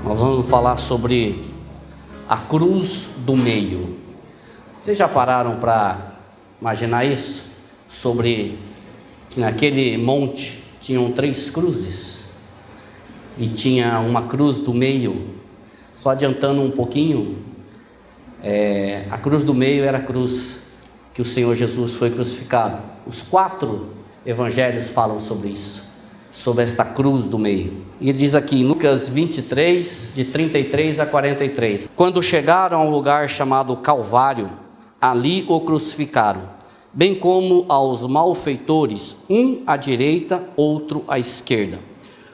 Nós vamos falar sobre a cruz do meio. Vocês já pararam para imaginar isso? Sobre naquele monte tinham 3 cruzes e tinha uma cruz do meio. Só adiantando um pouquinho, a cruz do meio era a cruz que o Senhor Jesus foi crucificado. Os 4 evangelhos falam sobre isso, sobre esta cruz do meio. E ele diz aqui em Lucas 23, de 33 a 43: quando chegaram a um lugar chamado Calvário, ali o crucificaram, bem como aos malfeitores, um à direita, outro à esquerda.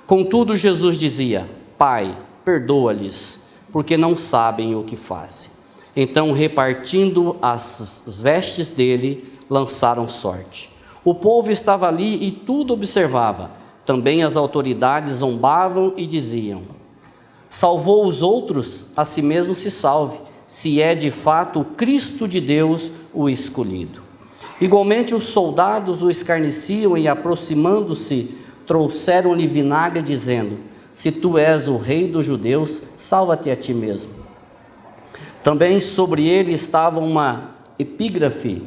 Contudo, Jesus dizia: Pai, perdoa-lhes, porque não sabem o que fazem. Então, repartindo as vestes dele, lançaram sorte. O povo estava ali e tudo observava. Também as autoridades zombavam e diziam: salvou os outros, a si mesmo se salve, se é de fato o Cristo de Deus, o escolhido. Igualmente os soldados o escarneciam e, aproximando-se, trouxeram-lhe vinagre, dizendo: se tu és o rei dos judeus, salva-te a ti mesmo. Também sobre ele estava uma epígrafe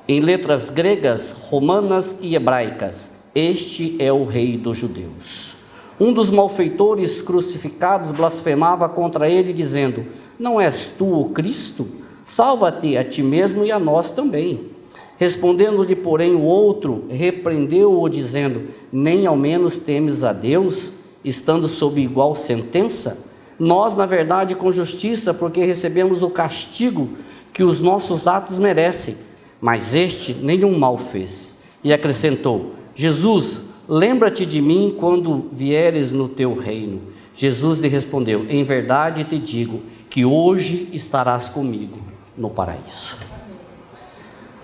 em letras gregas, romanas e hebraicas: este é o rei dos judeus. Um dos malfeitores crucificados blasfemava contra ele, dizendo: não és tu o Cristo? Salva-te a ti mesmo e a nós também. Respondendo-lhe, porém, o outro repreendeu-o, dizendo: nem ao menos temes a Deus, estando sob igual sentença? Nós, na verdade, com justiça, porque recebemos o castigo que os nossos atos merecem, mas este nenhum mal fez. E acrescentou: Jesus, lembra-te de mim quando vieres no teu reino. Jesus lhe respondeu: em verdade te digo que hoje estarás comigo no paraíso.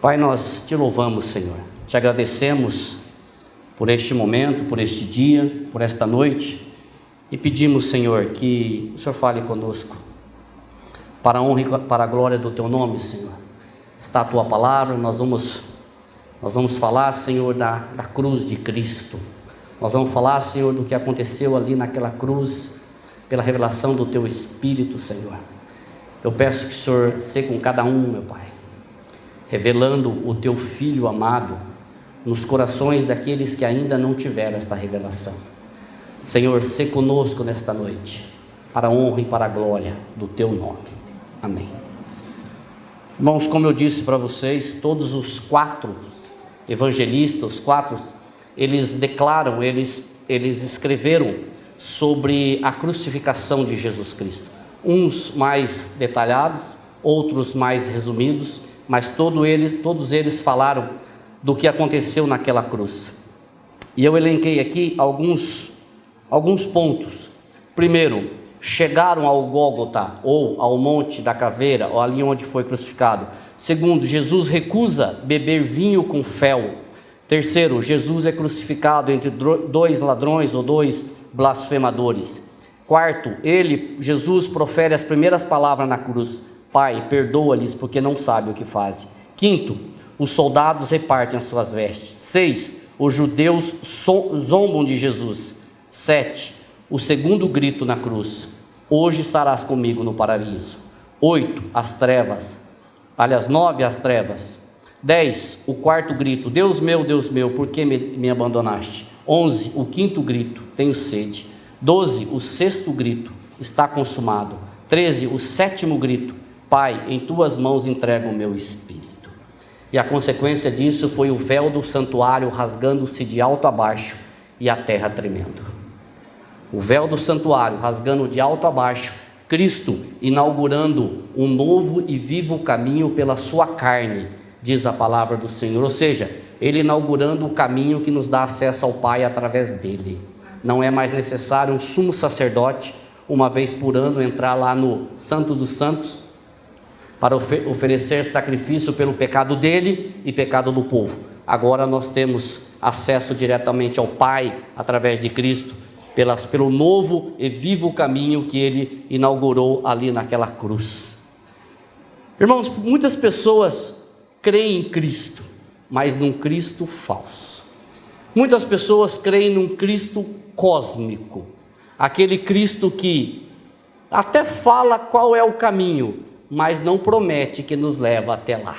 Pai, nós te louvamos, Senhor, te agradecemos por este momento, por este dia, por esta noite, e pedimos, Senhor, que o Senhor fale conosco, para a honra e para a glória do teu nome, Senhor. Está a tua palavra, nós vamos falar, Senhor, da cruz de Cristo. Nós vamos falar, Senhor, do que aconteceu ali naquela cruz, pela revelação do teu Espírito, Senhor. Eu peço que o Senhor seja com cada um, meu Pai, revelando o teu Filho amado nos corações daqueles que ainda não tiveram esta revelação. Senhor, seja conosco nesta noite, para a honra e para a glória do teu nome. Amém. Irmãos, como eu disse para vocês, todos os 4 evangelistas, os 4, eles declaram, eles escreveram sobre a crucificação de Jesus Cristo. Uns mais detalhados, outros mais resumidos, mas todos eles falaram do que aconteceu naquela cruz. E eu elenquei aqui alguns pontos. Primeiro, chegaram ao Gólgota, ou ao Monte da Caveira, ou ali onde foi crucificado. Segundo, Jesus recusa beber vinho com fel. Terceiro, Jesus é crucificado entre 2 ladrões ou 2 blasfemadores. Quarto, Jesus profere as primeiras palavras na cruz: Pai, perdoa-lhes, porque não sabem o que fazem. Quinto, os soldados repartem as suas vestes. 6, os judeus zombam de Jesus. 7, o segundo grito na cruz: hoje estarás comigo no paraíso. 8, as trevas. Aliás, 9, as trevas. 10, o quarto grito: Deus meu, por que me abandonaste? 11, o quinto grito: tenho sede. 12, o sexto grito: está consumado. 13, o sétimo grito: Pai, em tuas mãos entrego o meu espírito. E a consequência disso foi o véu do santuário rasgando-se de alto a baixo e a terra tremendo. O véu do santuário rasgando de alto a baixo, Cristo inaugurando um novo e vivo caminho pela sua carne, diz a palavra do Senhor. Ou seja, Ele inaugurando o caminho que nos dá acesso ao Pai através dele. Não é mais necessário um sumo sacerdote, uma vez por ano, entrar lá no Santo dos Santos para oferecer sacrifício pelo pecado dele e pecado do povo. Agora nós temos acesso diretamente ao Pai através de Cristo, pelo novo e vivo caminho que ele inaugurou ali naquela cruz. Irmãos, muitas pessoas creem em Cristo, mas num Cristo falso. Muitas pessoas creem num Cristo cósmico, aquele Cristo que até fala qual é o caminho, mas não promete que nos leva até lá.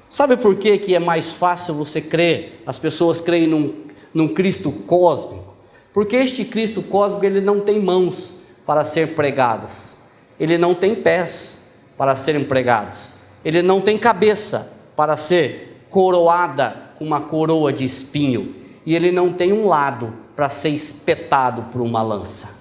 Sabe por que é mais fácil você crer, as pessoas creem num Cristo cósmico? Porque este Cristo cósmico, ele não tem mãos para ser pregadas, ele não tem pés para serem pregados, ele não tem cabeça para ser coroada com uma coroa de espinho, e ele não tem um lado para ser espetado por uma lança.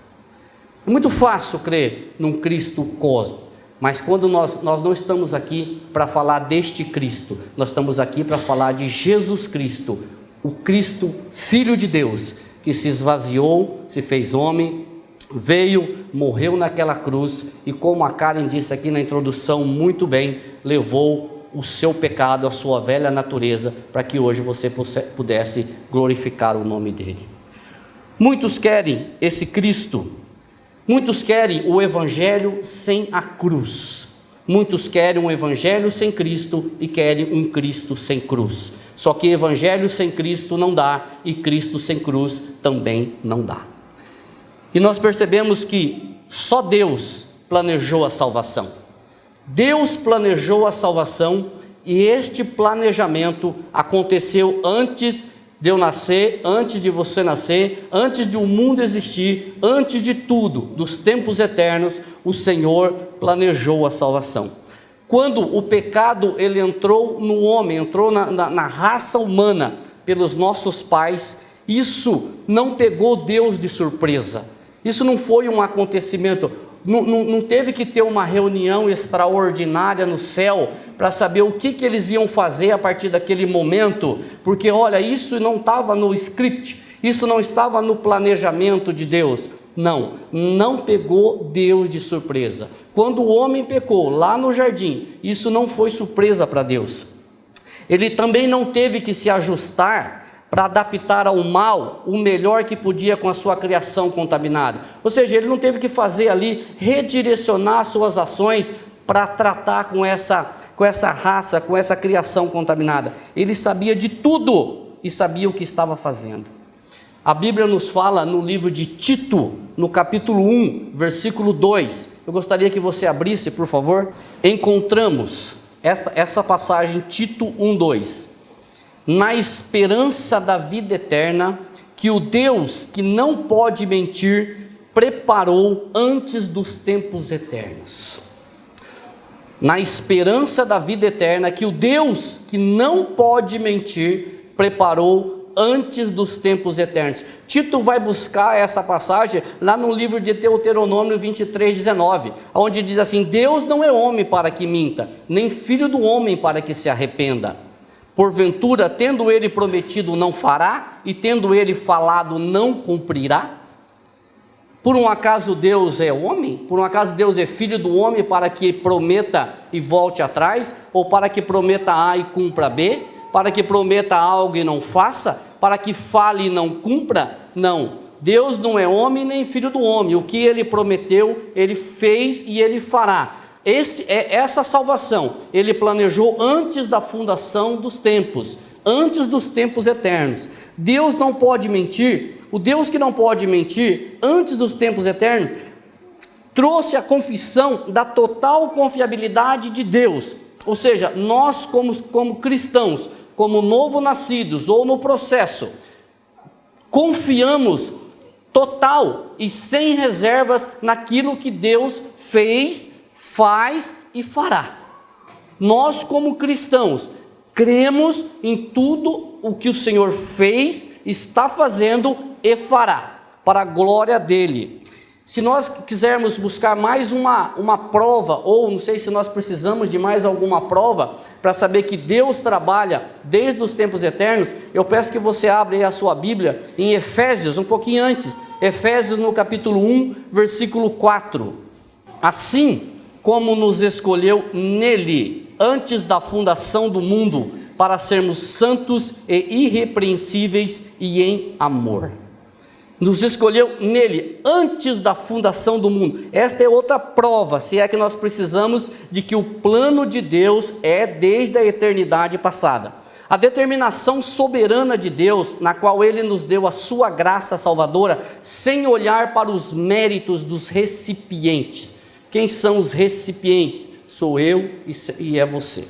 É muito fácil crer num Cristo cósmico, mas quando nós não estamos aqui para falar deste Cristo, nós estamos aqui para falar de Jesus Cristo, o Cristo Filho de Deus, que se esvaziou, se fez homem, veio, morreu naquela cruz, e como a Karen disse aqui na introdução muito bem, levou o seu pecado, a sua velha natureza, para que hoje você pudesse glorificar o nome dele. Muitos querem esse Cristo, muitos querem o evangelho sem a cruz, muitos querem um evangelho sem Cristo e querem um Cristo sem cruz. Só que evangelho sem Cristo não dá, e Cristo sem cruz também não dá. E nós percebemos que só Deus planejou a salvação. Deus planejou a salvação, e este planejamento aconteceu antes de eu nascer, antes de você nascer, antes de o mundo existir, antes de tudo, dos tempos eternos, o Senhor planejou a salvação. Quando o pecado ele entrou no homem, entrou na raça humana pelos nossos pais, isso não pegou Deus de surpresa, isso não foi um acontecimento, não teve que ter uma reunião extraordinária no céu para saber o que eles iam fazer a partir daquele momento, porque olha, isso não estava no script, isso não estava no planejamento de Deus. Não pegou Deus de surpresa. Quando o homem pecou lá no jardim, isso não foi surpresa para Deus. Ele também não teve que se ajustar para adaptar ao mal o melhor que podia com a sua criação contaminada. Ou seja, ele não teve que fazer ali, redirecionar suas ações para tratar com essa raça, com essa criação contaminada. Ele sabia de tudo e sabia o que estava fazendo. A Bíblia nos fala no livro de Tito, no capítulo 1, versículo 2. Eu gostaria que você abrisse, por favor. Encontramos essa passagem, Tito 1, 2. Na esperança da vida eterna, que o Deus que não pode mentir, preparou antes dos tempos eternos. Na esperança da vida eterna, que o Deus que não pode mentir, preparou antes dos tempos eternos. Tito vai buscar essa passagem lá no livro de Deuteronômio 23:19, onde diz assim: Deus não é homem para que minta, nem filho do homem para que se arrependa. Porventura, tendo ele prometido, não fará, e tendo ele falado, não cumprirá? Por um acaso Deus é homem? Por um acaso Deus é filho do homem para que prometa e volte atrás? Ou para que prometa A e cumpra B? Para que prometa algo e não faça? Para que fale e não cumpra? Não, Deus não é homem nem filho do homem. O que ele prometeu, ele fez e ele fará. Essa salvação ele planejou antes da fundação dos tempos, antes dos tempos eternos. Deus não pode mentir. O Deus que não pode mentir, antes dos tempos eternos, trouxe a confissão da total confiabilidade de Deus. Ou seja, nós como cristãos, como novo nascidos ou no processo, confiamos total e sem reservas naquilo que Deus fez, faz e fará. Nós como cristãos cremos em tudo o que o Senhor fez, está fazendo e fará, para a glória dele. Se nós quisermos buscar mais uma prova, ou não sei se nós precisamos de mais alguma prova, para saber que Deus trabalha desde os tempos eternos, eu peço que você abra aí a sua Bíblia em Efésios, um pouquinho antes, Efésios no capítulo 1, versículo 4. Assim como nos escolheu nele, antes da fundação do mundo, para sermos santos e irrepreensíveis e em amor. Nos escolheu nele, antes da fundação do mundo. Esta é outra prova, se é que nós precisamos, de que o plano de Deus é desde a eternidade passada. A determinação soberana de Deus, na qual Ele nos deu a sua graça salvadora, sem olhar para os méritos dos recipientes. Quem são os recipientes? Sou eu e é você.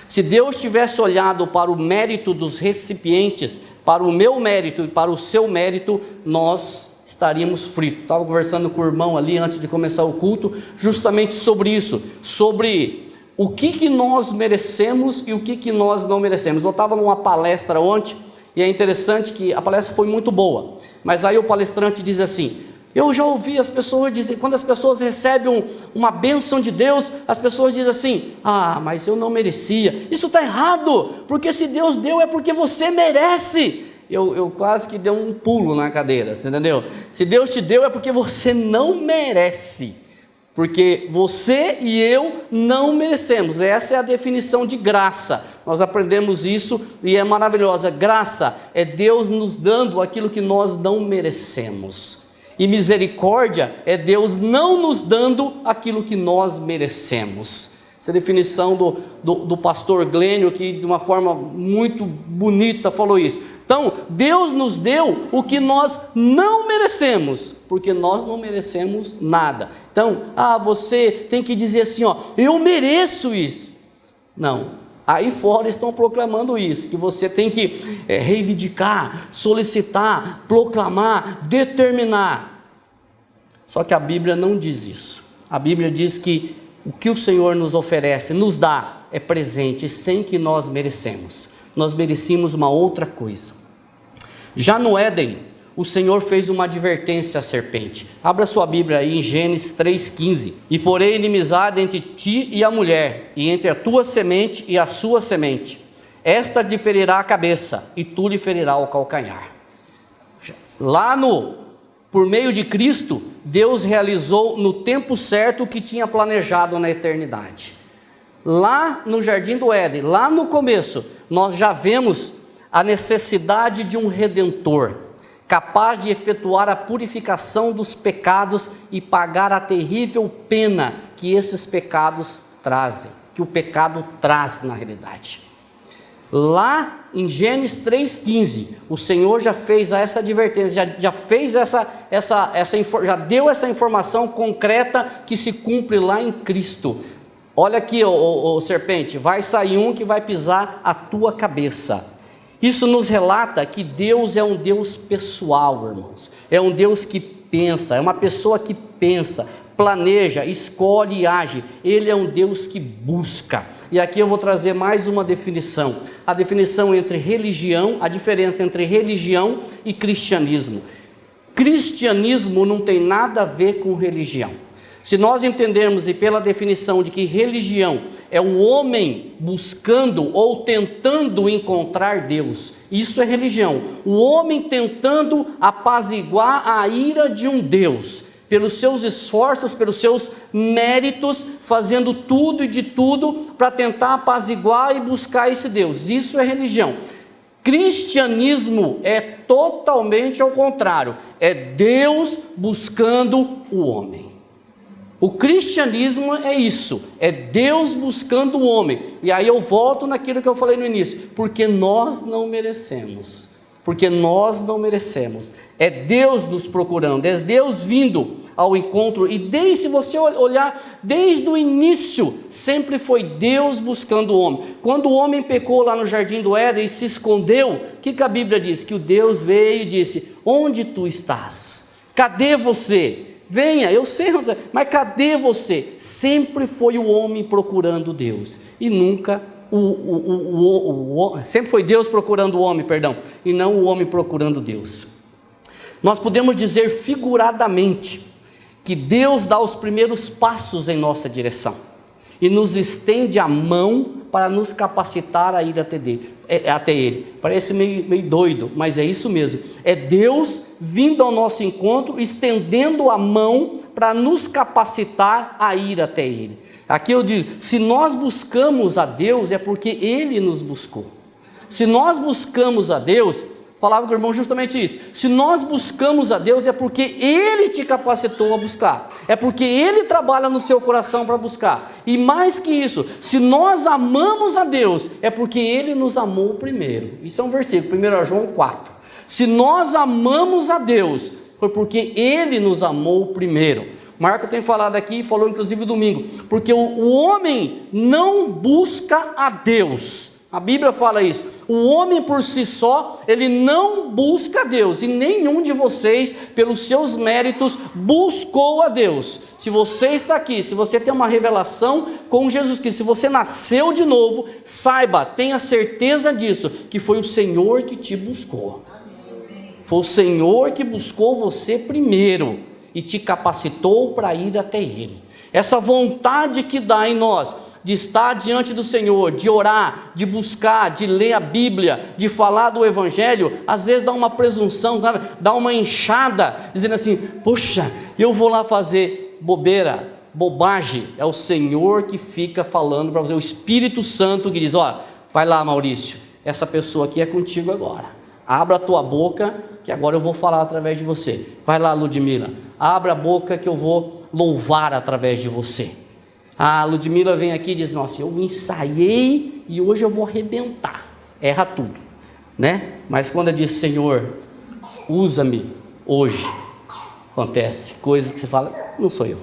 Se Deus tivesse olhado para o mérito dos recipientes, para o meu mérito e para o seu mérito, nós estaríamos fritos. Estava conversando com o irmão ali antes de começar o culto, justamente sobre isso, sobre o que nós merecemos e o que nós não merecemos. Eu estava numa palestra ontem, e é interessante que a palestra foi muito boa, mas aí o palestrante diz assim: eu já ouvi as pessoas dizer, quando as pessoas recebem uma bênção de Deus, as pessoas dizem assim: ah, mas eu não merecia. Isso está errado, porque se Deus deu é porque você merece. Eu quase que dei um pulo na cadeira, você entendeu? Se Deus te deu é porque você não merece, porque você e eu não merecemos. Essa é a definição de graça. Nós aprendemos isso e é maravilhosa. Graça é Deus nos dando aquilo que nós não merecemos. E misericórdia é Deus não nos dando aquilo que nós merecemos. Essa é a definição do pastor Glênio, que de uma forma muito bonita falou isso. Então, Deus nos deu o que nós não merecemos, porque nós não merecemos nada. Então, você tem que dizer assim, eu mereço isso. Não, aí fora estão proclamando isso, que você tem que reivindicar, solicitar, proclamar, determinar. Só que a Bíblia não diz isso. A Bíblia diz que o que o Senhor nos oferece, nos dá, é presente, sem que nós merecemos. Nós merecíamos uma outra coisa. Já no Éden, o Senhor fez uma advertência à serpente. Abra sua Bíblia aí em Gênesis 3,15. E porém inimizade entre ti e a mulher, e entre a tua semente e a sua semente. Esta lhe ferirá a cabeça, e tu lhe ferirá o calcanhar. Por meio de Cristo, Deus realizou no tempo certo o que tinha planejado na eternidade. Lá no Jardim do Éden, lá no começo, nós já vemos a necessidade de um Redentor, capaz de efetuar a purificação dos pecados e pagar a terrível pena que esses pecados trazem, que o pecado traz na realidade. Lá em Gênesis 3,15, o Senhor já fez essa advertência, já fez já deu essa informação concreta que se cumpre lá em Cristo. Olha aqui, ô serpente, vai sair um que vai pisar a tua cabeça. Isso nos relata que Deus é um Deus pessoal, irmãos. É um Deus que pensa, é uma pessoa que pensa, planeja, escolhe e age. Ele é um Deus que busca. E aqui eu vou trazer mais uma definição. A definição entre religião, a diferença entre religião e cristianismo. Cristianismo não tem nada a ver com religião. Se nós entendermos, e pela definição de que religião é o homem buscando ou tentando encontrar Deus, isso é religião. O homem tentando apaziguar a ira de um Deus, pelos seus esforços, pelos seus méritos, fazendo tudo e de tudo para tentar apaziguar e buscar esse Deus. Isso é religião. Cristianismo é totalmente ao contrário, é Deus buscando o homem. O cristianismo é isso, é Deus buscando o homem. E aí eu volto naquilo que eu falei no início, porque nós não merecemos, é Deus nos procurando, é Deus vindo ao encontro. E se você olhar, desde o início, sempre foi Deus buscando o homem. Quando o homem pecou lá no Jardim do Éden e se escondeu, o que a Bíblia diz? Que o Deus veio e disse: onde tu estás? Cadê você? Venha, eu sei, mas cadê você? Sempre foi o homem procurando Deus, e nunca sempre foi Deus procurando o homem, e não o homem procurando Deus. Nós podemos dizer figuradamente que Deus dá os primeiros passos em nossa direção e nos estende a mão para nos capacitar a ir até Ele. Parece meio doido, mas é isso mesmo. É Deus vindo ao nosso encontro, estendendo a mão para nos capacitar a ir até Ele. Aqui eu digo, se nós buscamos a Deus, é porque Ele nos buscou. Se nós buscamos a Deus, falava com o irmão justamente isso. Se nós buscamos a Deus, é porque Ele te capacitou a buscar. É porque Ele trabalha no seu coração para buscar. E mais que isso, se nós amamos a Deus, é porque Ele nos amou primeiro. Isso é um versículo, 1 João 4. Se nós amamos a Deus, foi porque Ele nos amou primeiro. Marco tem falado aqui, falou inclusive domingo, porque o homem não busca a Deus. A Bíblia fala isso. O homem por si só, ele não busca a Deus. E nenhum de vocês, pelos seus méritos, buscou a Deus. Se você está aqui, se você tem uma revelação com Jesus Cristo, se você nasceu de novo, saiba, tenha certeza disso, que foi o Senhor que te buscou. Foi o Senhor que buscou você primeiro e te capacitou para ir até Ele. Essa vontade que dá em nós de estar diante do Senhor, de orar, de buscar, de ler a Bíblia, de falar do Evangelho, às vezes dá uma presunção, sabe? Dá uma inchada, dizendo assim, poxa, eu vou lá fazer bobeira, bobagem. É o Senhor que fica falando para você, o Espírito Santo que diz, ó, vai lá Maurício, essa pessoa aqui é contigo agora, abra a tua boca, que agora eu vou falar através de você. Vai lá Ludmila, abra a boca que eu vou louvar através de você. A Ludmila vem aqui e diz, nossa, eu ensaiei e hoje eu vou arrebentar. Erra tudo, né? Mas quando eu diz, Senhor, usa-me hoje, acontece coisas que você fala, não sou eu.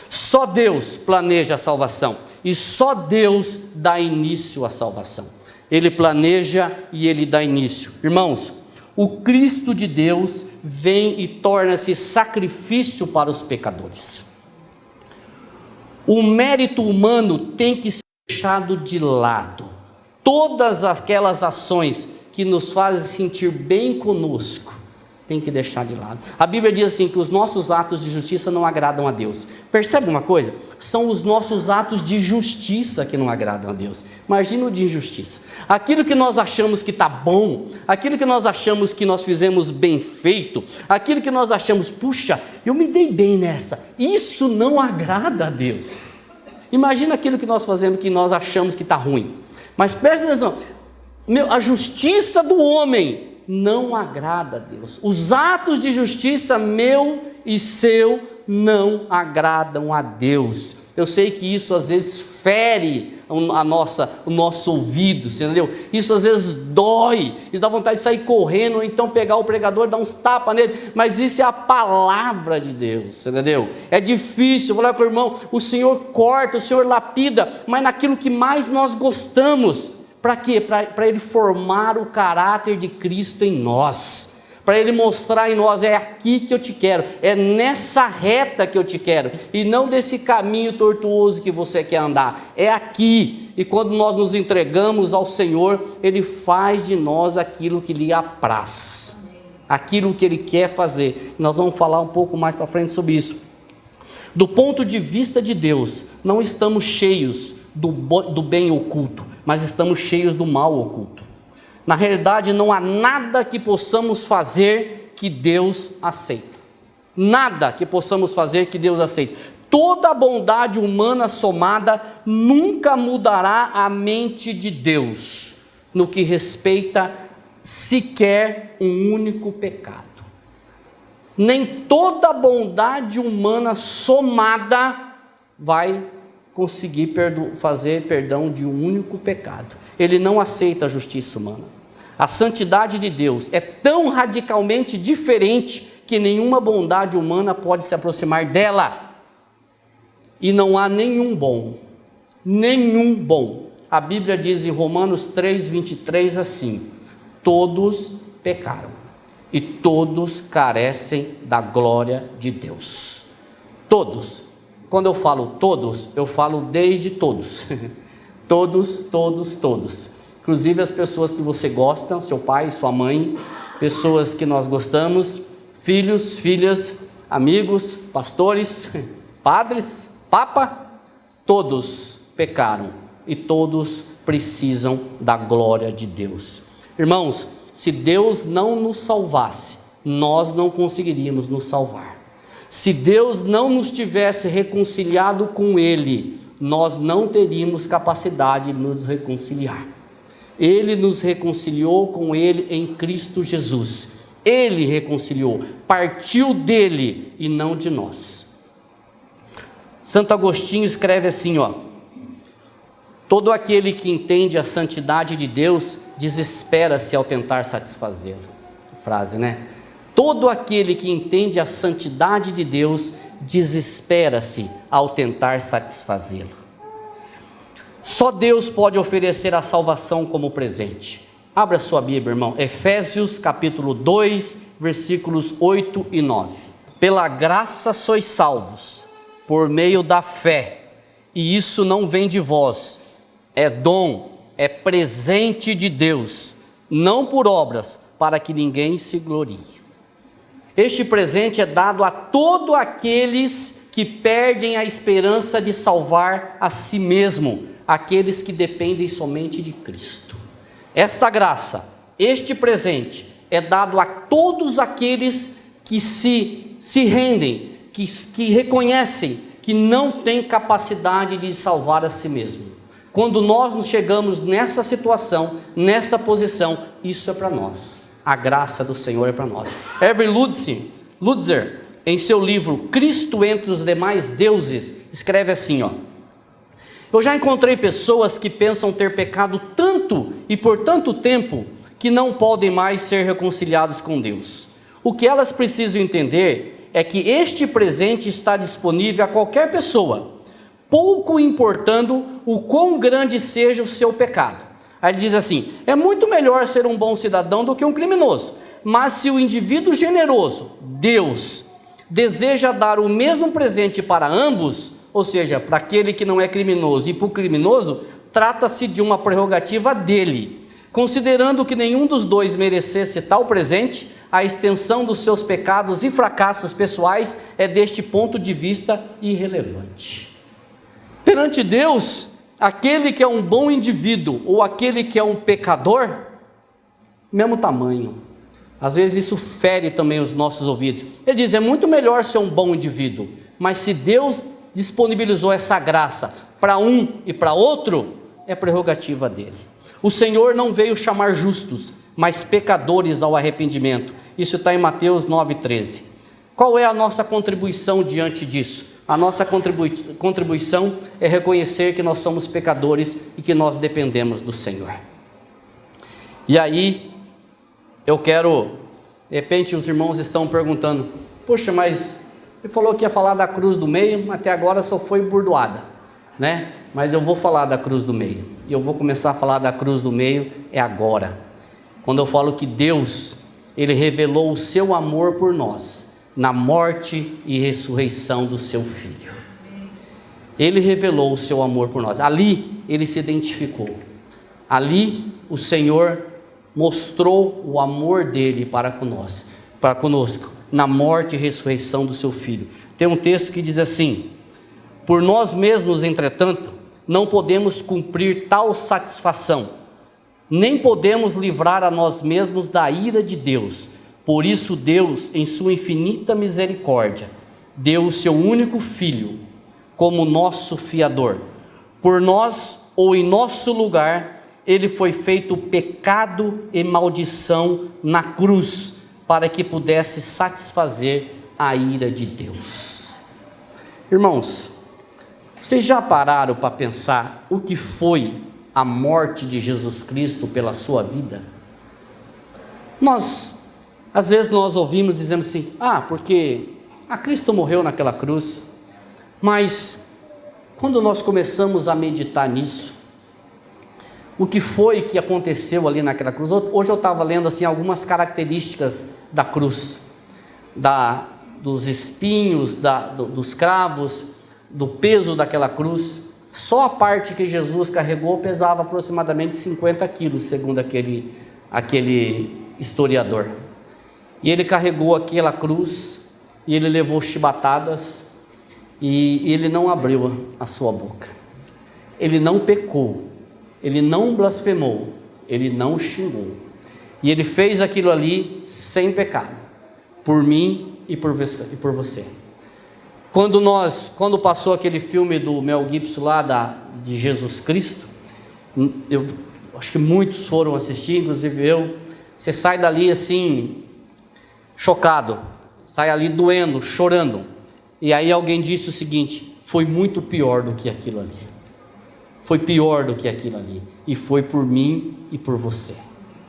Só Deus planeja a salvação e só Deus dá início à salvação. Ele planeja e Ele dá início. Irmãos, o Cristo de Deus vem e torna-se sacrifício para os pecadores. O mérito humano tem que ser deixado de lado. Todas aquelas ações que nos fazem sentir bem conosco, tem que deixar de lado. A Bíblia diz assim, que os nossos atos de justiça não agradam a Deus. Percebe uma coisa? São os nossos atos de justiça que não agradam a Deus. Imagina o de injustiça. Aquilo que nós achamos que está bom, aquilo que nós achamos que nós fizemos bem feito, aquilo que nós achamos, puxa, eu me dei bem nessa. Isso não agrada a Deus. Imagina aquilo que nós fazemos que nós achamos que está ruim. Mas presta atenção, a justiça do homem não agrada a Deus. Os atos de justiça meu e seu não agradam a Deus. Eu sei que isso às vezes fere o nosso ouvido, você entendeu? Isso às vezes dói e dá vontade de sair correndo, ou então pegar o pregador e dar uns tapas nele, mas isso é a palavra de Deus, você entendeu? É difícil, eu vou falar com o irmão, o Senhor corta, o Senhor lapida, mas naquilo que mais nós gostamos. Para quê? Para Ele formar o caráter de Cristo em nós, para Ele mostrar em nós, é aqui que eu te quero, é nessa reta que eu te quero, e não desse caminho tortuoso que você quer andar, é aqui. E quando nós nos entregamos ao Senhor, Ele faz de nós aquilo que lhe apraz, aquilo que Ele quer fazer. Nós vamos falar um pouco mais para frente sobre isso. Do ponto de vista de Deus, não estamos cheios do bem oculto, mas estamos cheios do mal oculto. Na realidade, não há nada que possamos fazer que Deus aceita. Nada que possamos fazer que Deus aceita. Toda a bondade humana somada nunca mudará a mente de Deus no que respeita sequer um único pecado. Nem toda a bondade humana somada vai conseguir fazer perdão de um único pecado. Ele não aceita a justiça humana. A santidade de Deus é tão radicalmente diferente que nenhuma bondade humana pode se aproximar dela. E não há nenhum bom. A Bíblia diz em Romanos 3:23 assim: todos pecaram e todos carecem da glória de Deus. Todos. Quando eu falo todos, eu falo desde todos. Todos. Inclusive as pessoas que você gosta, seu pai, sua mãe, pessoas que nós gostamos, filhos, filhas, amigos, pastores, padres, papa, todos pecaram e todos precisam da glória de Deus. Irmãos, se Deus não nos salvasse, nós não conseguiríamos nos salvar. Se Deus não nos tivesse reconciliado com Ele, nós não teríamos capacidade de nos reconciliar. Ele nos reconciliou com Ele em Cristo Jesus. Ele reconciliou, partiu dele e não de nós. Santo Agostinho escreve assim, todo aquele que entende a santidade de Deus desespera-se ao tentar satisfazê-lo. Frase, né? Todo aquele que entende a santidade de Deus desespera-se ao tentar satisfazê-lo. Só Deus pode oferecer a salvação como presente. Abra sua Bíblia, irmão. Efésios capítulo 2, versículos 8 e 9. Pela graça sois salvos, por meio da fé, e isso não vem de vós, é dom, é presente de Deus, não por obras, para que ninguém se glorie. Este presente é dado a todos aqueles que perdem a esperança de salvar a si mesmo, aqueles que dependem somente de Cristo. Esta graça, este presente, é dado a todos aqueles que se rendem, que reconhecem que não têm capacidade de salvar a si mesmo. Quando nós chegamos nessa situação, nessa posição, isso é para nós. A graça do Senhor é para nós. Erwin Lutzer, em seu livro Cristo entre os demais deuses, escreve assim, eu já encontrei pessoas que pensam ter pecado tanto e por tanto tempo que não podem mais ser reconciliados com Deus. O que elas precisam entender é que este presente está disponível a qualquer pessoa, pouco importando o quão grande seja o seu pecado. Aí ele diz assim, é muito melhor ser um bom cidadão do que um criminoso, mas se o indivíduo generoso, Deus, deseja dar o mesmo presente para ambos, ou seja, para aquele que não é criminoso e para o criminoso, trata-se de uma prerrogativa dele. Considerando que nenhum dos dois merecesse tal presente, a extensão dos seus pecados e fracassos pessoais é deste ponto de vista irrelevante. Perante Deus, aquele que é um bom indivíduo ou aquele que é um pecador, mesmo tamanho. Às vezes isso fere também os nossos ouvidos. Ele diz, é muito melhor ser um bom indivíduo, mas se Deus disponibilizou essa graça para um e para outro, é prerrogativa dele. O Senhor não veio chamar justos, mas pecadores ao arrependimento. Isso está em Mateus 9,13. Qual é a nossa contribuição diante disso? A nossa contribuição é reconhecer que nós somos pecadores e que nós dependemos do Senhor. E aí, eu quero, de repente os irmãos estão perguntando, poxa, mas ele falou que ia falar da cruz do meio, até agora só foi burdoada, né? Mas eu vou falar da cruz do meio, e eu vou começar a falar da cruz do meio agora. Quando eu falo que Deus, Ele revelou o seu amor por nós, na morte e ressurreição do seu Filho. Ele revelou o seu amor por nós, ali Ele se identificou, ali o Senhor mostrou o amor dEle para conosco, na morte e ressurreição do seu Filho. Tem um texto que diz assim, por nós mesmos, entretanto, não podemos cumprir tal satisfação, nem podemos livrar a nós mesmos da ira de Deus. Por isso Deus, em sua infinita misericórdia, deu o seu único Filho como nosso fiador. Por nós, ou em nosso lugar, Ele foi feito pecado e maldição na cruz, para que pudesse satisfazer a ira de Deus. Irmãos, vocês já pararam para pensar o que foi a morte de Jesus Cristo pela sua vida? Às vezes nós ouvimos dizendo assim, porque Cristo morreu naquela cruz, mas quando nós começamos a meditar nisso, o que foi que aconteceu ali naquela cruz? Hoje eu estava lendo assim, algumas características da cruz, dos espinhos, dos cravos, do peso daquela cruz. Só a parte que Jesus carregou pesava aproximadamente 50 quilos, segundo aquele historiador. E ele carregou aquela cruz, e ele levou chibatadas, e ele não abriu a sua boca. Ele não pecou, ele não blasfemou, ele não xingou. E ele fez aquilo ali sem pecado, por mim e por você. Quando passou aquele filme do Mel Gibson lá, de Jesus Cristo, acho que muitos foram assistir, inclusive eu. Você sai dali assim, chocado, sai ali doendo, chorando. E aí alguém disse o seguinte: foi muito pior do que aquilo ali. Foi pior do que aquilo ali. E foi por mim e por você.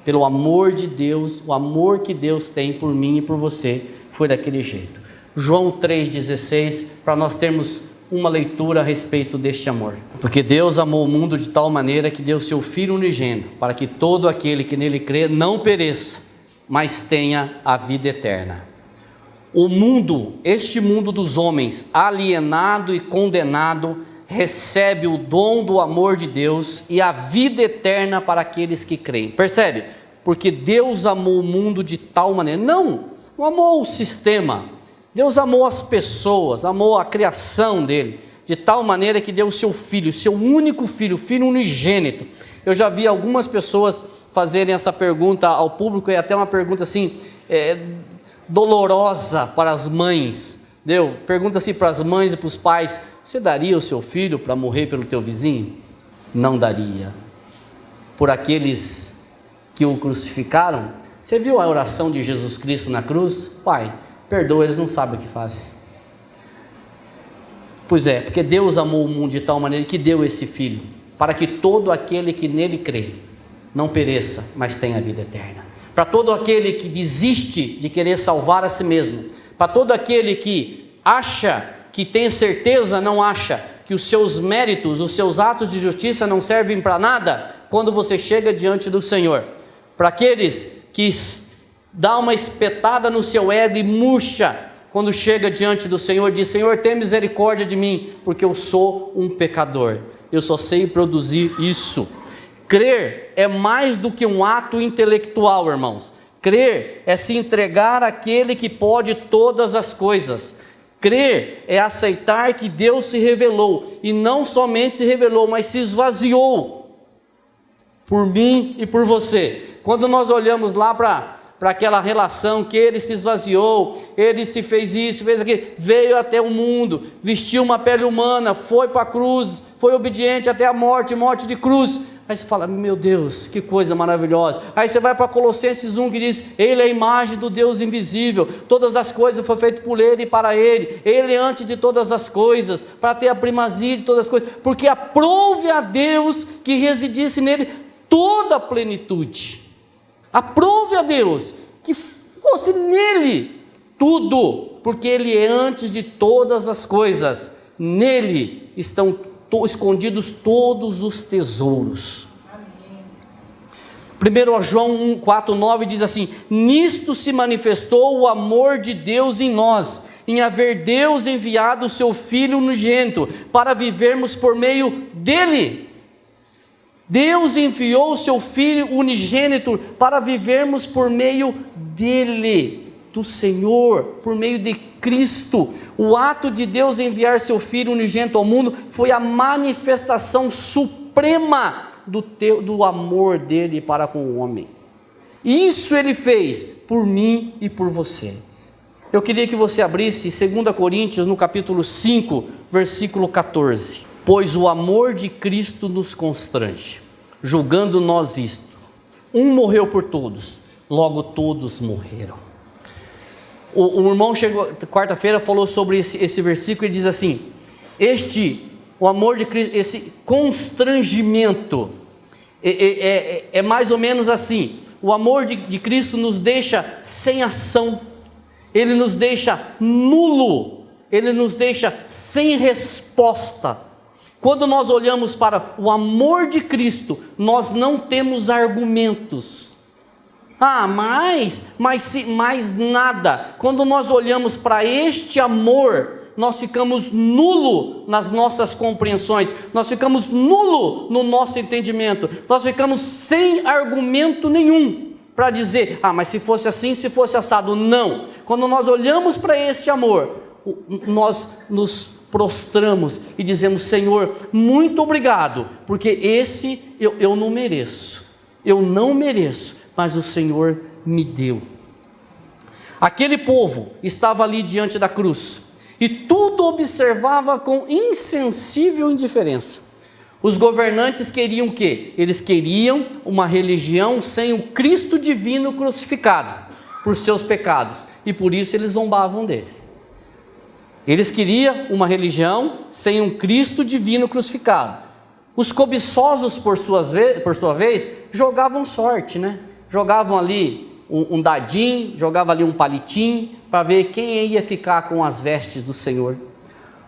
Pelo amor de Deus, o amor que Deus tem por mim e por você, foi daquele jeito. João 3,16, para nós termos uma leitura a respeito deste amor. Porque Deus amou o mundo de tal maneira que deu seu Filho unigênito, para que todo aquele que nele crê não pereça, mas tenha a vida eterna. O mundo, este mundo dos homens, alienado e condenado, recebe o dom do amor de Deus e a vida eterna para aqueles que creem. Percebe? Porque Deus amou o mundo de tal maneira, não amou o sistema, Deus amou as pessoas, amou a criação dele, de tal maneira que deu o seu filho, seu único filho, filho unigênito. Eu já vi algumas pessoas fazerem essa pergunta ao público, e até uma pergunta assim, dolorosa para as mães. Pergunta assim para as mães e para os pais: você daria o seu filho para morrer pelo teu vizinho? Não daria. Por aqueles que o crucificaram? Você viu a oração de Jesus Cristo na cruz? Pai, perdoa, eles não sabem o que fazem. Pois é, porque Deus amou o mundo de tal maneira que deu esse filho, para que todo aquele que nele crê não pereça, mas tenha vida eterna. Para todo aquele que desiste de querer salvar a si mesmo, para todo aquele que acha, que tem certeza, não acha, que os seus méritos, os seus atos de justiça não servem para nada, quando você chega diante do Senhor. Para aqueles que dá uma espetada no seu ego e murcha, quando chega diante do Senhor, diz: Senhor, tem misericórdia de mim, porque eu sou um pecador, eu só sei produzir isso. Crer é mais do que um ato intelectual, irmãos. Crer é se entregar àquele que pode todas as coisas. Crer é aceitar que Deus se revelou, e não somente se revelou, mas se esvaziou por mim e por você. Quando nós olhamos lá para aquela relação que ele se esvaziou, ele se fez isso, fez aquilo, veio até o mundo, vestiu uma pele humana, foi para a cruz, foi obediente até a morte de cruz. Aí você fala: meu Deus, que coisa maravilhosa. Aí você vai para Colossenses 1 que diz: ele é a imagem do Deus invisível, todas as coisas foram feitas por ele e para ele, ele é antes de todas as coisas, para ter a primazia de todas as coisas, porque aprouve a Deus que residisse nele toda a plenitude. Aprove a Deus que fosse nele tudo, porque ele é antes de todas as coisas, nele estão escondidos todos os tesouros. 1 João 4,9 diz assim: nisto se manifestou o amor de Deus em nós, em haver Deus enviado o seu Filho unigênito, para vivermos por meio dele. Deus enviou o seu Filho unigênito para vivermos por meio dele, do Senhor, por meio de Cristo. O ato de Deus enviar seu Filho unigênito ao mundo foi a manifestação suprema do amor dele para com o homem. Isso ele fez por mim e por você. Eu queria que você abrisse 2 Coríntios no capítulo 5, versículo 14. Pois o amor de Cristo nos constrange, julgando nós isto: um morreu por todos, logo todos morreram. O irmão chegou quarta-feira, falou sobre esse versículo e diz assim: o amor de Cristo, esse constrangimento, é mais ou menos assim: o amor de Cristo nos deixa sem ação, ele nos deixa nulo, ele nos deixa sem resposta. Quando nós olhamos para o amor de Cristo, nós não temos argumentos. Mas nada. Quando nós olhamos para este amor, nós ficamos nulo nas nossas compreensões, nós ficamos nulo no nosso entendimento, nós ficamos sem argumento nenhum para dizer: mas se fosse assim, se fosse assado. Não. Quando nós olhamos para este amor, nós nos prostramos e dizemos: Senhor, muito obrigado, porque esse eu não mereço, mas o Senhor me deu. Aquele povo estava ali diante da cruz e tudo observava com insensível indiferença. Os governantes queriam o quê? Eles queriam uma religião sem o Cristo divino crucificado por seus pecados, e por isso eles zombavam dele. Eles queriam uma religião sem um Cristo divino crucificado. Os cobiçosos, por sua vez, jogavam sorte, né? Jogavam ali um dadinho, jogavam ali um palitinho, para ver quem ia ficar com as vestes do Senhor.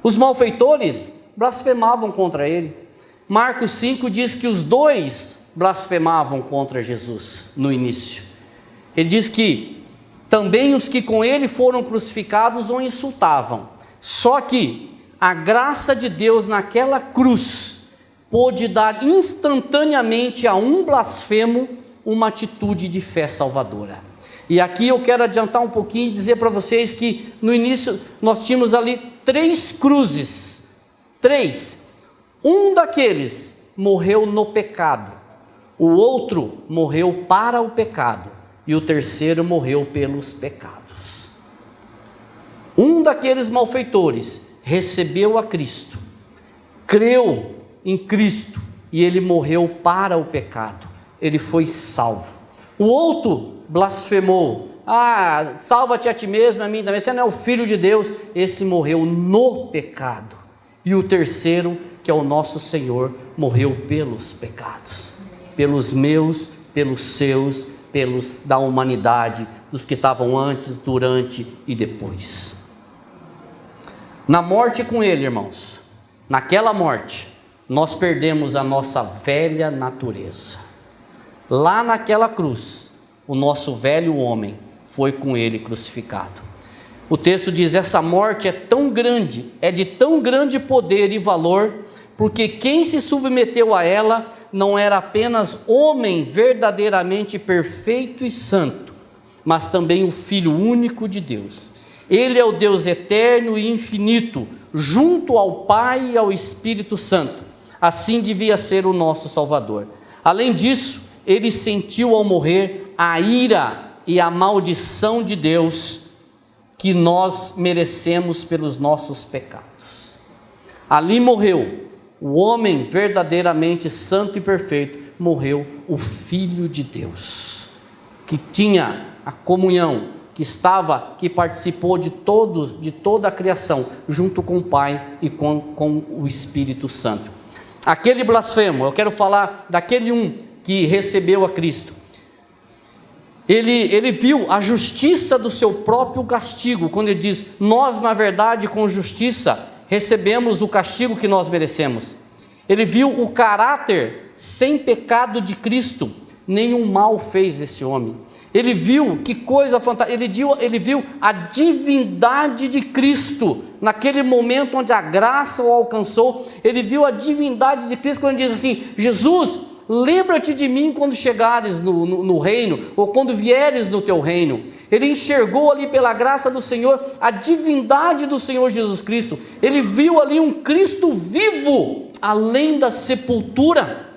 Os malfeitores blasfemavam contra ele. Marcos 5 diz que os dois blasfemavam contra Jesus no início. Ele diz que também os que com ele foram crucificados o insultavam. Só que a graça de Deus naquela cruz pôde dar instantaneamente a um blasfemo uma atitude de fé salvadora. E aqui eu quero adiantar um pouquinho e dizer para vocês que no início nós tínhamos ali 3 cruzes. 3. Um daqueles morreu no pecado, o outro morreu para o pecado e o terceiro morreu pelos pecados. Um daqueles malfeitores recebeu a Cristo, creu em Cristo e ele morreu para o pecado, ele foi salvo. O outro blasfemou: salva-te a ti mesmo, a mim também, você não é o Filho de Deus. Esse morreu no pecado. E o terceiro, que é o nosso Senhor, morreu pelos pecados, pelos meus, pelos seus, pelos da humanidade, dos que estavam antes, durante e depois. Na morte com ele, irmãos, naquela morte, nós perdemos a nossa velha natureza. Lá naquela cruz, o nosso velho homem foi com ele crucificado. O texto diz: essa morte é tão grande, é de tão grande poder e valor, porque quem se submeteu a ela não era apenas homem verdadeiramente perfeito e santo, mas também o Filho único de Deus. Ele é o Deus eterno e infinito, junto ao Pai e ao Espírito Santo. Assim devia ser o nosso Salvador. Além disso, ele sentiu ao morrer a ira e a maldição de Deus que nós merecemos pelos nossos pecados. Ali morreu o homem verdadeiramente santo e perfeito, morreu o Filho de Deus, que tinha a comunhão, que participou de toda a criação, junto com o Pai e com o Espírito Santo. Aquele blasfemo, eu quero falar daquele que recebeu a Cristo. Ele viu a justiça do seu próprio castigo, quando ele diz: nós na verdade com justiça recebemos o castigo que nós merecemos. Ele viu o caráter sem pecado de Cristo, nenhum mal fez esse homem. Ele viu, que coisa fantástica, ele viu a divindade de Cristo, naquele momento onde a graça o alcançou. Ele viu a divindade de Cristo quando ele diz assim: Jesus, lembra-te de mim quando chegares no reino, ou quando vieres no teu reino. Ele enxergou ali pela graça do Senhor a divindade do Senhor Jesus Cristo. Ele viu ali um Cristo vivo além da sepultura,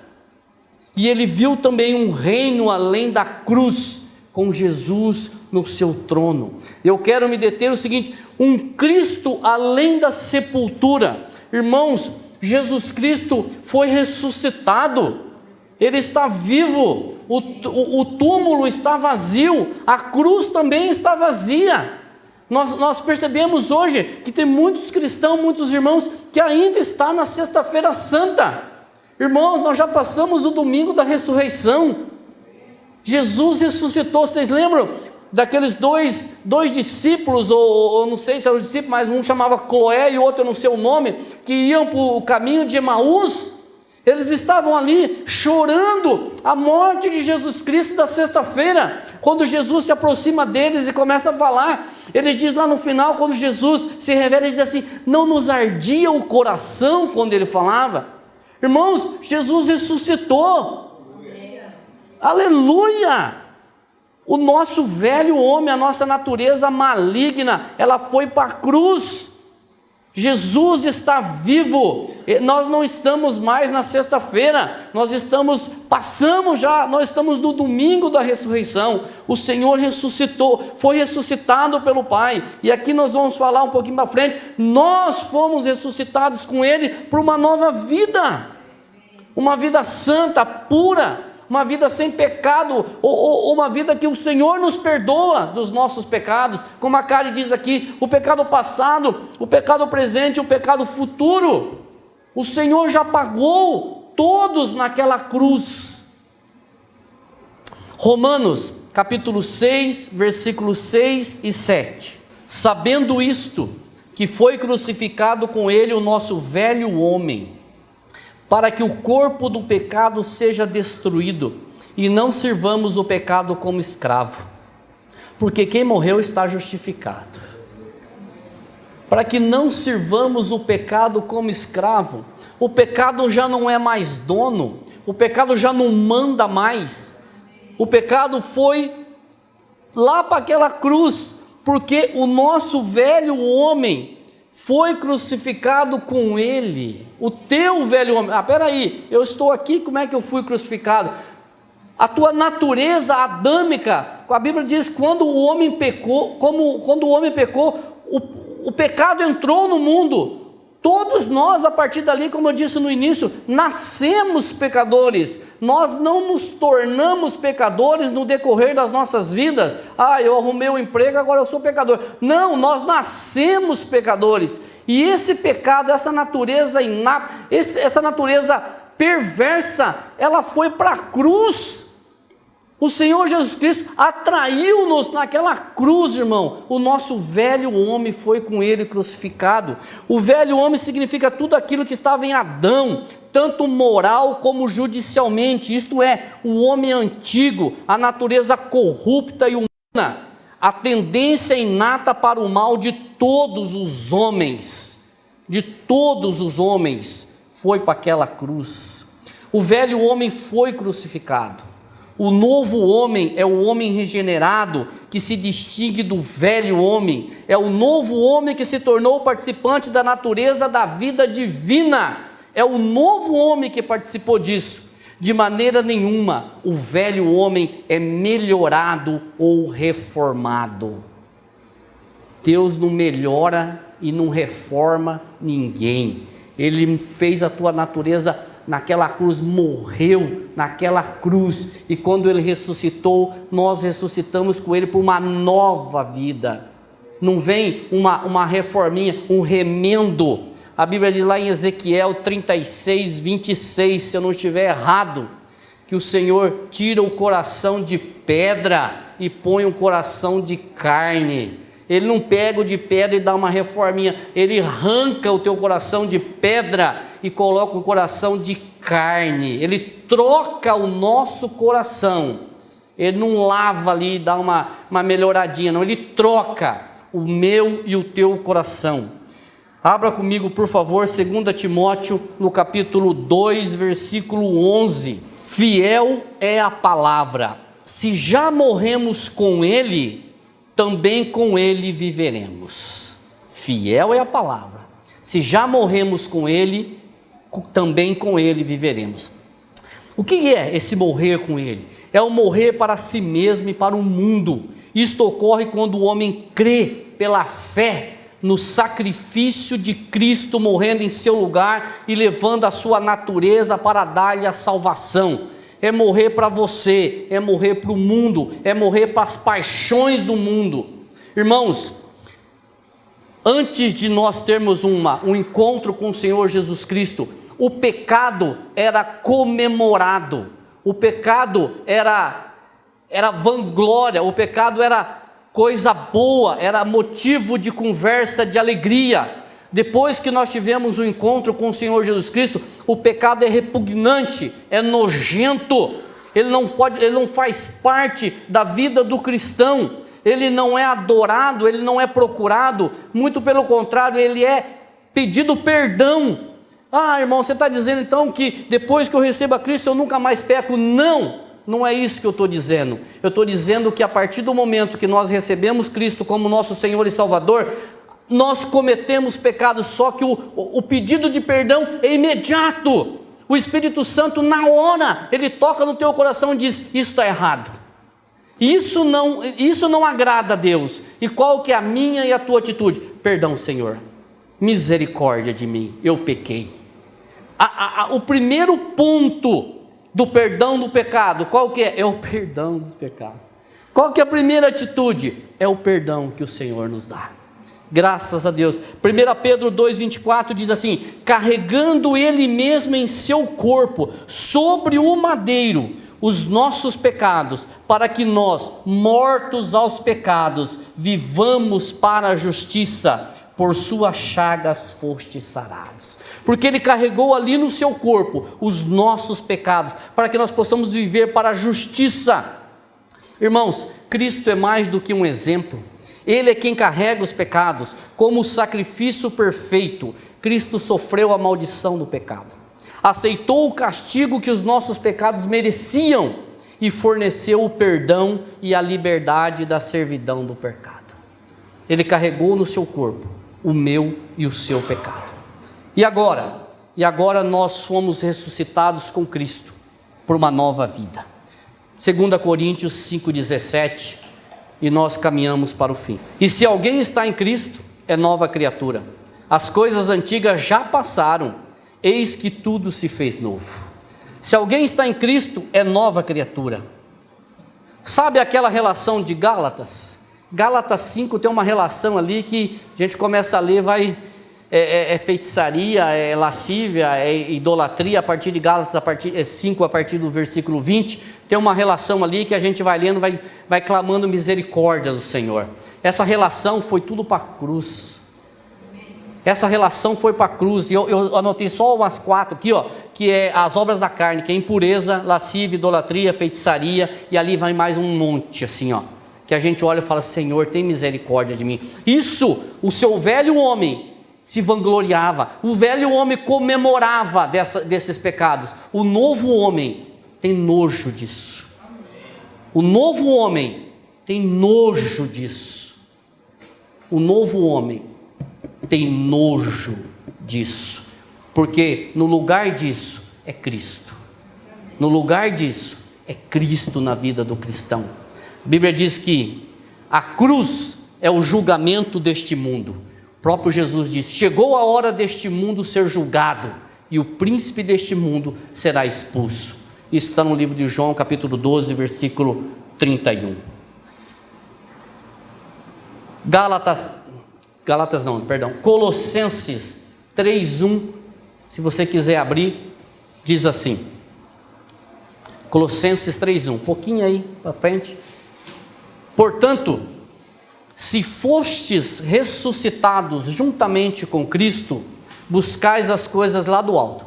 e ele viu também um reino além da cruz, com Jesus no seu trono. Eu quero me deter no seguinte: um Cristo além da sepultura. Irmãos, Jesus Cristo foi ressuscitado. Ele está vivo, o túmulo está vazio, a cruz também está vazia. Nós percebemos hoje que tem muitos cristãos, muitos irmãos, que ainda estão na sexta-feira santa. Irmãos, nós já passamos o domingo da ressurreição. Jesus ressuscitou. Vocês lembram daqueles dois discípulos, ou não sei se eram discípulos, mas um chamava Cloé e o outro eu não sei o nome, que iam para o caminho de Emaús? Eles estavam ali chorando a morte de Jesus Cristo da sexta-feira. Quando Jesus se aproxima deles e começa a falar, ele diz lá no final, quando Jesus se revela, ele diz assim: não nos ardia o coração quando ele falava? Irmãos, Jesus ressuscitou. Aleluia! O nosso velho homem, a nossa natureza maligna, ela foi para a cruz. Jesus está vivo. Nós não estamos mais na sexta-feira, nós estamos no domingo da ressurreição. O Senhor ressuscitou, foi ressuscitado pelo Pai, e aqui nós vamos falar um pouquinho para frente, nós fomos ressuscitados com Ele para uma nova vida. uma vida santa, pura, uma vida sem pecado, ou uma vida que o Senhor nos perdoa dos nossos pecados, como a Kari diz aqui, o pecado passado, o pecado presente, o pecado futuro, o Senhor já pagou todos naquela cruz. Romanos capítulo 6, versículos 6 e 7, sabendo isto, que foi crucificado com ele o nosso velho homem, para que o corpo do pecado seja destruído, e não sirvamos o pecado como escravo, porque quem morreu está justificado. Para que não sirvamos o pecado como escravo, o pecado já não é mais dono, o pecado já não manda mais, o pecado foi lá para aquela cruz, porque o nosso velho homem foi crucificado com ele, o teu velho homem. Peraí, eu estou aqui, como é que eu fui crucificado? A tua natureza adâmica, a Bíblia diz, quando o homem pecou, o pecado entrou no mundo, todos nós a partir dali, como eu disse no início, nascemos pecadores, nós não nos tornamos pecadores no decorrer das nossas vidas. Eu arrumei um emprego, agora eu sou pecador. Não, nós nascemos pecadores, e esse pecado, essa natureza inata, essa natureza perversa, ela foi para a cruz. O Senhor Jesus Cristo atraiu-nos naquela cruz, irmão. O nosso velho homem foi com ele crucificado. O velho homem significa tudo aquilo que estava em Adão, tanto moral como judicialmente, isto é, o homem antigo, a natureza corrupta e humana, a tendência inata para o mal de todos os homens, foi para aquela cruz. O velho homem foi crucificado. O novo homem é o homem regenerado, que se distingue do velho homem, é o novo homem que se tornou participante da natureza da vida divina, é o novo homem que participou disso. De maneira nenhuma o velho homem é melhorado ou reformado. Deus não melhora e não reforma ninguém. Ele fez a tua natureza naquela cruz, morreu naquela cruz, e quando ele ressuscitou, nós ressuscitamos com ele por uma nova vida. Não vem uma reforminha, um remendo. A Bíblia diz lá em Ezequiel 36, 26, se eu não estiver errado, que o Senhor tira o coração de pedra e põe um coração de carne. Ele não pega o de pedra e dá uma reforminha, ele arranca o teu coração de pedra e coloca um coração de carne. Ele troca o nosso coração, ele não lava ali e dá uma melhoradinha, não, ele troca o meu e o teu coração. Abra comigo, por favor, 2 Timóteo, no capítulo 2, versículo 11. Fiel é a palavra, se já morremos com ele, também com ele viveremos. Fiel é a palavra, se já morremos com ele, também com ele viveremos. O que é esse morrer com ele? É o morrer para si mesmo e para o mundo. Isto ocorre quando o homem crê pela fé no sacrifício de Cristo, morrendo em seu lugar e levando a sua natureza para dar-lhe a salvação. É morrer para você, é morrer para o mundo, é morrer para as paixões do mundo. Irmãos, antes de nós termos um encontro com o Senhor Jesus Cristo, o pecado era comemorado, o pecado era vanglória, o pecado era coisa boa, era motivo de conversa, de alegria. Depois que nós tivemos um encontro com o Senhor Jesus Cristo, o pecado é repugnante, é nojento, ele não faz parte da vida do cristão, ele não é adorado, ele não é procurado, muito pelo contrário, ele é pedido perdão. Irmão, você está dizendo então que depois que eu recebo a Cristo eu nunca mais peco? Não é isso que eu estou dizendo. Eu estou dizendo que a partir do momento que nós recebemos Cristo como nosso Senhor e Salvador, nós cometemos pecados, só que o pedido de perdão é imediato. O Espírito Santo, na hora, ele toca no teu coração e diz: isso está errado, isso não agrada a Deus. E qual que é a minha e a tua atitude? Perdão, Senhor, misericórdia de mim, eu pequei. O primeiro ponto do perdão do pecado, qual que é? É o perdão dos pecados. Qual que é a primeira atitude? É o perdão que o Senhor nos dá. Graças a Deus. 1 Pedro 2,24 diz assim: carregando Ele mesmo em seu corpo, sobre o madeiro, os nossos pecados, para que nós, mortos aos pecados, vivamos para a justiça, por suas chagas fostes sarados. Porque Ele carregou ali no seu corpo os nossos pecados, para que nós possamos viver para a justiça. Irmãos, Cristo é mais do que um exemplo. Ele é quem carrega os pecados. Como sacrifício perfeito, Cristo sofreu a maldição do pecado, aceitou o castigo que os nossos pecados mereciam e forneceu o perdão e a liberdade da servidão do pecado. Ele carregou no seu corpo o meu e o seu pecado. E agora nós fomos ressuscitados com Cristo por uma nova vida. 2 Coríntios 5,17, e nós caminhamos para o fim. E se alguém está em Cristo, é nova criatura. As coisas antigas já passaram, eis que tudo se fez novo. Se alguém está em Cristo, é nova criatura. Sabe aquela relação de Gálatas? Gálatas 5 tem uma relação ali que a gente começa a ler, é feitiçaria, é lascívia, é idolatria. A partir de Gálatas 5, a partir do versículo 20, tem uma relação ali que a gente vai lendo, vai clamando misericórdia do Senhor. Essa relação foi tudo para a cruz. Essa relação foi para a cruz. E eu anotei só umas 4 aqui, que é as obras da carne, que é impureza, lascívia, idolatria, feitiçaria, e ali vai mais um monte assim, que a gente olha e fala: Senhor, tem misericórdia de mim. Isso, o seu velho homem se vangloriava, o velho homem comemorava desses pecados. O novo homem tem nojo disso. O novo homem tem nojo disso. O novo homem tem nojo disso, porque no lugar disso é Cristo. No lugar disso é Cristo na vida do cristão. A Bíblia diz que a cruz é o julgamento deste mundo. O próprio Jesus disse: chegou a hora deste mundo ser julgado, e o príncipe deste mundo será expulso. Isso está no livro de João, capítulo 12, versículo 31. Colossenses 3:1, se você quiser abrir, diz assim. Colossenses 3:1, um pouquinho aí para frente. Portanto, se fostes ressuscitados juntamente com Cristo, buscais as coisas lá do alto,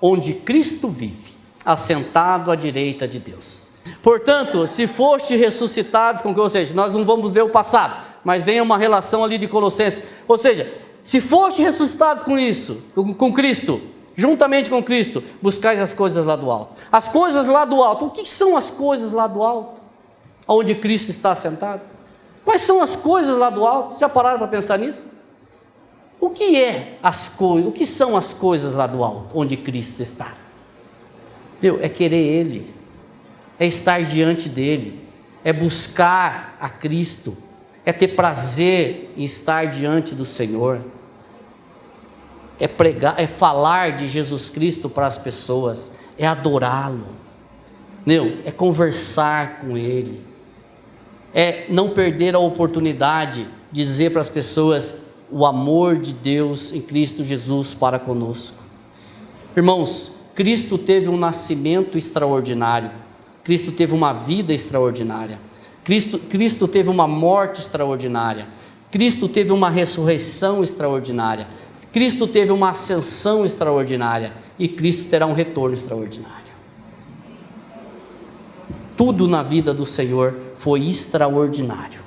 onde Cristo vive, assentado à direita de Deus. Portanto, se fostes ressuscitados com Cristo, ou seja, nós não vamos ver o passado, mas vem uma relação ali de Colossenses, ou seja, se fostes ressuscitados com Cristo, juntamente com Cristo, buscais as coisas lá do alto. As coisas lá do alto, o que são as coisas lá do alto? Onde Cristo está assentado? Quais são as coisas lá do alto? Já pararam para pensar nisso? O que são as coisas lá do alto, onde Cristo está? É querer Ele, é estar diante dEle, é buscar a Cristo, é ter prazer em estar diante do Senhor, é pregar, é falar de Jesus Cristo para as pessoas, é adorá-lo, é conversar com Ele, é não perder a oportunidade de dizer para as pessoas o amor de Deus em Cristo Jesus para conosco. Irmãos, Cristo teve um nascimento extraordinário, Cristo teve uma vida extraordinária, Cristo teve uma morte extraordinária, Cristo teve uma ressurreição extraordinária, Cristo teve uma ascensão extraordinária e Cristo terá um retorno extraordinário. Tudo na vida do Senhor foi extraordinário.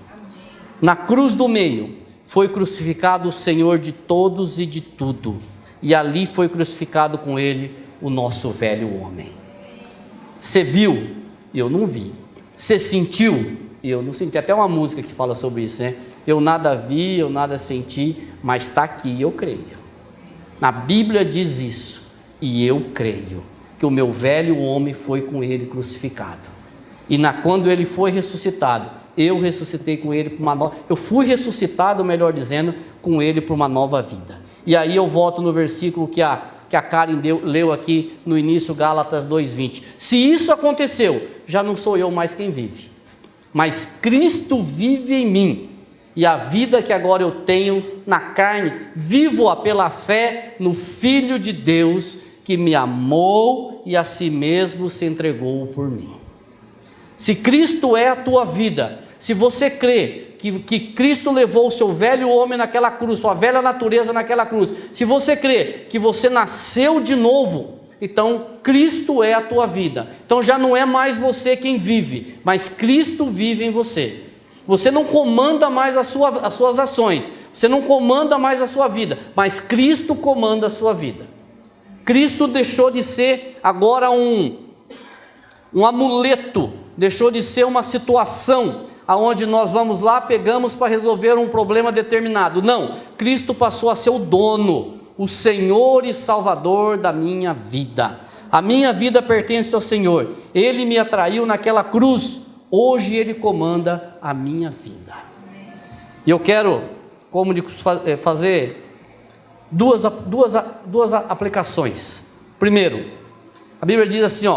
Na cruz do meio foi crucificado o Senhor de todos e de tudo, e ali foi crucificado com Ele o nosso velho homem. Você viu? Eu não vi. Você sentiu? Eu não senti. Até uma música que fala sobre isso, né? Eu nada vi, eu nada senti, mas está aqui, eu creio. Na Bíblia diz isso, e eu creio que o meu velho homem foi com Ele crucificado. E quando Ele foi ressuscitado, eu ressuscitei com Ele para uma nova... Eu fui ressuscitado, melhor dizendo, com Ele para uma nova vida. E aí eu volto no versículo que a que a Karen leu aqui no início, Gálatas 2:20. Se isso aconteceu, já não sou eu mais quem vive, mas Cristo vive em mim. E a vida que agora eu tenho na carne, vivo-a pela fé no Filho de Deus, que me amou e a si mesmo se entregou por mim. Se Cristo é a tua vida, se você crê que Cristo levou o seu velho homem naquela cruz, sua velha natureza naquela cruz, se você crê que você nasceu de novo, então Cristo é a tua vida. Então já não é mais você quem vive, mas Cristo vive em você. Você não comanda mais as suas ações, você não comanda mais a sua vida, mas Cristo comanda a sua vida. Cristo deixou de ser agora um amuleto, deixou de ser uma situação aonde nós vamos lá, pegamos para resolver um problema determinado. Não, Cristo passou a ser o dono, o Senhor e Salvador da minha vida. A minha vida pertence ao Senhor. Ele me atraiu naquela cruz. Hoje Ele comanda a minha vida. E eu quero, fazer duas aplicações. Primeiro, a Bíblia diz assim,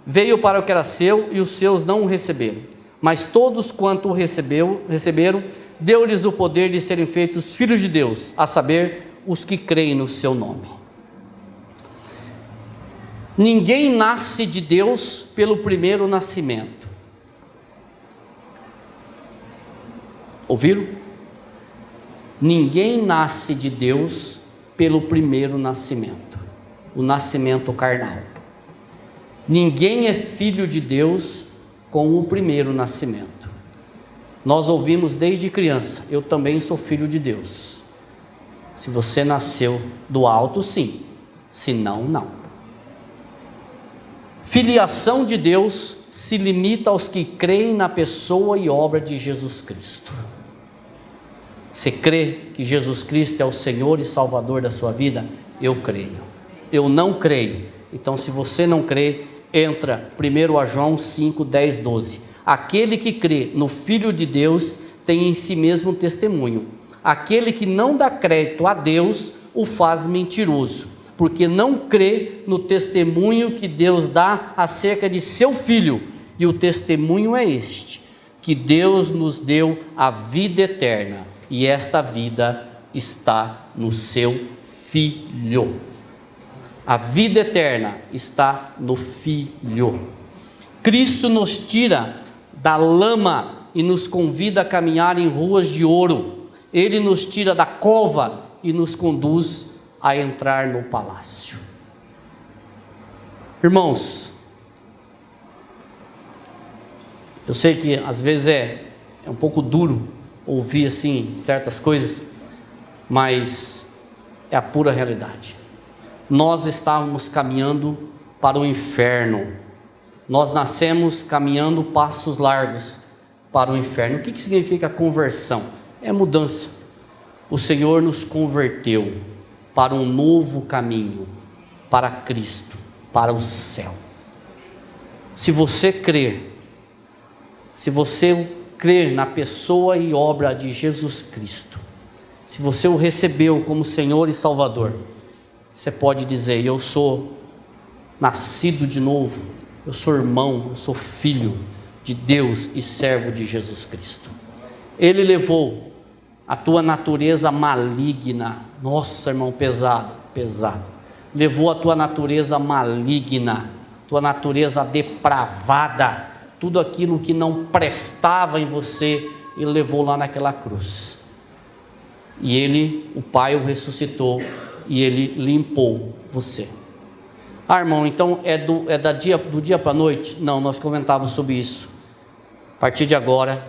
veio para o que era seu e os seus não o receberam. Mas todos quanto o receberam, deu-lhes o poder de serem feitos filhos de Deus, a saber, os que creem no seu nome. Ninguém nasce de Deus pelo primeiro nascimento. Ouviram? Ninguém nasce de Deus pelo primeiro nascimento, o nascimento carnal. Ninguém é filho de Deus com o primeiro nascimento. Nós ouvimos desde criança, eu também sou filho de Deus. Se você nasceu do alto, sim, se não, não. Filiação de Deus se limita aos que creem na pessoa e obra de Jesus Cristo. Você crê que Jesus Cristo é o Senhor e Salvador da sua vida? Eu creio. Eu não creio. Então, se você não crê, entra 1 João 5, 10, 12. Aquele que crê no Filho de Deus tem em si mesmo testemunho. Aquele que não dá crédito a Deus o faz mentiroso, porque não crê no testemunho que Deus dá acerca de seu Filho. E o testemunho é este, que Deus nos deu a vida eterna, e esta vida está no seu Filho. A vida eterna está no Filho. Cristo nos tira da lama e nos convida a caminhar em ruas de ouro. Ele nos tira da cova e nos conduz a entrar no palácio. Irmãos, eu sei que às vezes é um pouco duro ouvir assim certas coisas, mas é a pura realidade. Nós estávamos caminhando para o inferno. Nós nascemos caminhando passos largos para o inferno. O que significa conversão? É mudança. O Senhor nos converteu para um novo caminho, para Cristo, para o céu. Se você crer na pessoa e obra de Jesus Cristo, se você o recebeu como Senhor e Salvador, você pode dizer: eu sou nascido de novo, eu sou irmão, eu sou filho de Deus e servo de Jesus Cristo. Ele levou a tua natureza maligna, nossa irmão, pesado, levou a tua natureza maligna, tua natureza depravada, tudo aquilo que não prestava em você, Ele levou lá naquela cruz. E Ele, o Pai, o ressuscitou e Ele limpou você. Ah, irmão, então do dia para a noite? Não, nós comentávamos sobre isso. A partir de agora,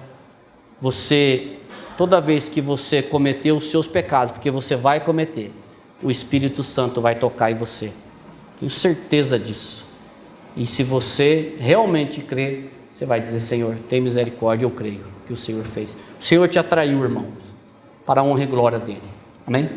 toda vez que você cometer os seus pecados, porque você vai cometer, o Espírito Santo vai tocar em você. Tenho certeza disso. E se você realmente crer, você vai dizer: Senhor, tem misericórdia, eu creio que o Senhor fez. O Senhor te atraiu, irmão, para a honra e glória dele. Amém?